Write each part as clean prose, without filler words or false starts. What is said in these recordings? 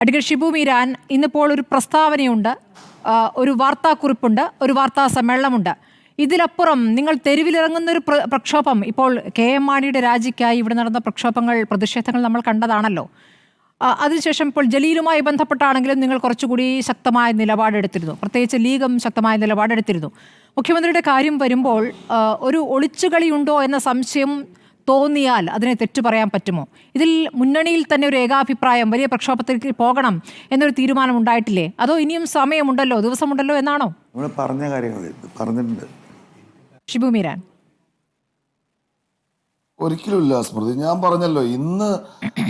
Advocate Shibu Meeran, ഇന്നിപ്പോൾ ഒരു പ്രസ്താവനയുണ്ട്, ഒരു വാർത്താക്കുറിപ്പുണ്ട്, ഒരു വാർത്താ സമ്മേളനമുണ്ട്. ഇതിലപ്പുറം നിങ്ങൾ തെരുവിലിറങ്ങുന്നൊരു പ്രക്ഷോഭം, ഇപ്പോൾ KM മാണിയുടെ രാജിക്കായി ഇവിടെ നടന്ന പ്രക്ഷോഭങ്ങൾ, പ്രതിഷേധങ്ങൾ നമ്മൾ കണ്ടതാണല്ലോ. അതിനുശേഷം ഇപ്പോൾ ജലീലുമായി ബന്ധപ്പെട്ടാണെങ്കിലും നിങ്ങൾ കുറച്ചുകൂടി ശക്തമായ നിലപാടെടുത്തിരുന്നു, പ്രത്യേകിച്ച് ലീഗും ശക്തമായ നിലപാടെടുത്തിരുന്നു. മുഖ്യമന്ത്രിയുടെ കാര്യം വരുമ്പോൾ ഒരു ഒളിച്ചുകളിയുണ്ടോ എന്ന സംശയം തോന്നിയാൽ അതിനെ തെറ്റു പറയാൻ പറ്റുമോ? ഇതിൽ മുന്നണിയിൽ തന്നെ ഒരു ഏകാഭിപ്രായം, വലിയ പ്രക്ഷോഭത്തിലേക്ക് പോകണം എന്നൊരു തീരുമാനം ഉണ്ടായിട്ടില്ലേ? അതോ ഇനിയും സമയമുണ്ടല്ലോ, ദിവസമുണ്ടല്ലോ എന്നാണോ? പറഞ്ഞ കാര്യങ്ങൾ പറഞ്ഞിട്ടുണ്ട് ഷിബു മീരാൻ. ഒരിക്കലുമില്ല സ്മൃതി. ഞാൻ പറഞ്ഞല്ലോ,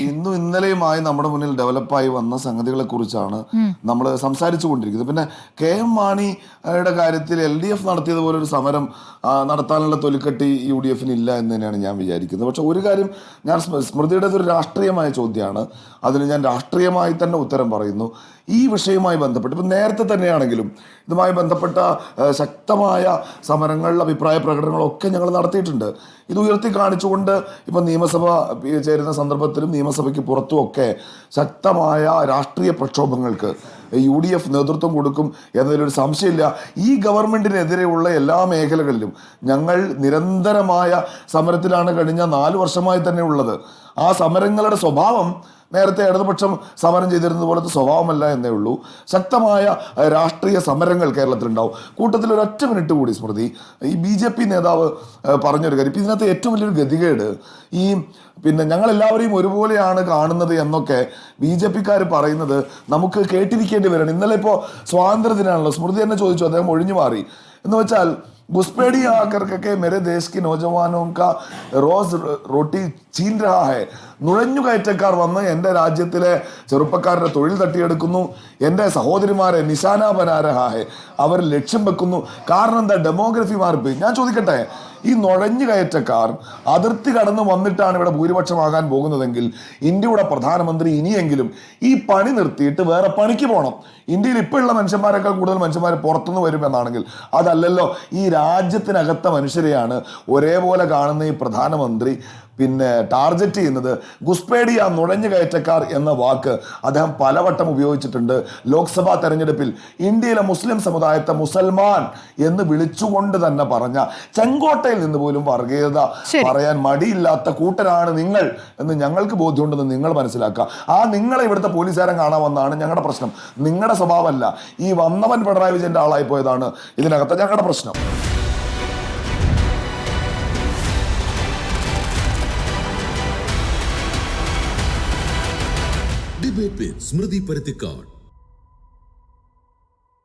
ഇന്നും ഇന്നലെയുമായി നമ്മുടെ മുന്നിൽ ഡെവലപ്പായി വന്ന സംഗതികളെ കുറിച്ചാണ് നമ്മൾ സംസാരിച്ചു കൊണ്ടിരിക്കുന്നത്. പിന്നെ KM മാണിയുടെ കാര്യത്തിൽ LDF നടത്തിയതുപോലെ ഒരു സമരം നടത്താനുള്ള തൊലിക്കെട്ടി UDF ഇല്ല എന്ന് തന്നെയാണ് ഞാൻ വിചാരിക്കുന്നത്. പക്ഷെ ഒരു കാര്യം, ഞാൻ സ്മൃതിയുടേത് ഒരു രാഷ്ട്രീയമായ ചോദ്യമാണ്, അതിന് ഞാൻ രാഷ്ട്രീയമായി തന്നെ ഉത്തരം പറയുന്നു. ഈ വിഷയവുമായി ബന്ധപ്പെട്ട് ഇപ്പം നേരത്തെ തന്നെയാണെങ്കിലും ഇതുമായി ബന്ധപ്പെട്ട ശക്തമായ സമരങ്ങൾ, അഭിപ്രായ പ്രകടനങ്ങളൊക്കെ ഞങ്ങൾ നടത്തിയിട്ടുണ്ട്. ഇത് ഉയർത്തി കാണിച്ചുകൊണ്ട് ഇപ്പം നിയമസഭ ചേരുന്ന സന്ദർഭത്തിലും നിയമസഭയ്ക്ക് പുറത്തുമൊക്കെ ശക്തമായ രാഷ്ട്രീയ പ്രക്ഷോഭങ്ങൾക്ക് UDF നേതൃത്വം കൊടുക്കും എന്നതിലൊരു സംശയമില്ല. ഈ ഗവൺമെൻറ്റിനെതിരെയുള്ള എല്ലാ മേഖലകളിലും ഞങ്ങൾ നിരന്തരമായ സമരത്തിലാണ് കഴിഞ്ഞ 4 വർഷമായി തന്നെ ഉള്ളത്. ആ സമരങ്ങളുടെ സ്വഭാവം നേരത്തെ ഇടതുപക്ഷം സമരം ചെയ്തിരുന്നത് പോലത്തെ സ്വഭാവമല്ല എന്നേ ഉള്ളൂ. ശക്തമായ രാഷ്ട്രീയ സമരങ്ങൾ കേരളത്തിലുണ്ടാവും. കൂട്ടത്തിൽ ഒരൊറ്റ മിനിറ്റ് കൂടി സ്മൃതി, ഈ BJP നേതാവ് പറഞ്ഞൊരു കാര്യം, ഇപ്പം ഇതിനകത്ത് ഏറ്റവും വലിയൊരു ഗതികേട്, പിന്നെ ഞങ്ങളെല്ലാവരെയും ഒരുപോലെയാണ് കാണുന്നത് എന്നൊക്കെ BJPക്കാർ പറയുന്നത് നമുക്ക് കേട്ടിരിക്കേണ്ടി വരണം. ഇന്നലെ ഇപ്പോൾ സ്വാതന്ത്ര്യദിനാണല്ലോ, സ്മൃതി തന്നെ ചോദിച്ചു, അദ്ദേഹം ഒഴിഞ്ഞു മാറി. എന്ന് വെച്ചാൽ घुसपैठी आकर के मेरे देश की नौजवानों का रोज रोटी छीन रहा है. നുഴഞ്ഞുകയറ്റക്കാർ വന്ന് എൻ്റെ രാജ്യത്തിലെ ചെറുപ്പക്കാരുടെ തൊഴിൽ തട്ടിയെടുക്കുന്നു, എൻ്റെ സഹോദരിമാരെ നിശാന ബനാരഹാഹെ അവർ ലക്ഷ്യം വെക്കുന്നു. കാരണം എന്താ? ഡെമോഗ്രഫി മാറിപ്പോയി. ഞാൻ ചോദിക്കട്ടെ, ഈ നുഴഞ്ഞുകയറ്റക്കാർ അതിർത്തി കടന്ന് വന്നിട്ടാണ് ഇവിടെ ഭൂരിപക്ഷമാകാൻ പോകുന്നതെങ്കിൽ ഇന്ത്യയുടെ പ്രധാനമന്ത്രി ഇനിയെങ്കിലും ഈ പണി നിർത്തിയിട്ട് വേറെ പണിക്ക് പോകണം. ഇന്ത്യയിൽ ഇപ്പോൾ ഉള്ള മനുഷ്യന്മാരെക്കാൾ കൂടുതൽ മനുഷ്യന്മാർ പുറത്തുനിന്ന് വരുമെന്നാണെങ്കിൽ അതല്ലല്ലോ. ഈ രാജ്യത്തിനകത്ത മനുഷ്യരെയാണ് ഒരേപോലെ കാണുന്ന ഈ പ്രധാനമന്ത്രി പിന്നെ ടാർഗറ്റ് ചെയ്യുന്നത്. ഗുസ്പേഡിയ, നുഴഞ്ഞുകയറ്റക്കാർ എന്ന വാക്ക് അദ്ദേഹം പലവട്ടം ഉപയോഗിച്ചിട്ടുണ്ട്. ലോക്സഭാ തെരഞ്ഞെടുപ്പിൽ ഇന്ത്യയിലെ മുസ്ലിം സമുദായത്തെ മുസൽമാൻ എന്ന് വിളിച്ചുകൊണ്ട് തന്നെ പറഞ്ഞ, ചെങ്കോട്ടയിൽ നിന്ന് പോലും വർഗീയത പറയാൻ മടിയില്ലാത്ത കൂട്ടരാണ് നിങ്ങൾ എന്ന് ഞങ്ങൾക്ക് ബോധ്യമുണ്ടെന്ന് നിങ്ങൾ മനസ്സിലാക്കുക. ആ നിങ്ങളെ ഇവിടുത്തെ പോലീസുകാരൻ കാണാമെന്നാണ് ഞങ്ങളുടെ പ്രശ്നം. നിങ്ങളുടെ സ്വഭാവമല്ല, ഈ വന്നവൻ പിണറായി വിജയന്റെ ആളായി പോയതാണ് ഇതിനകത്ത് ഞങ്ങളുടെ പ്രശ്നം. Debate with Smriti Parathikkad.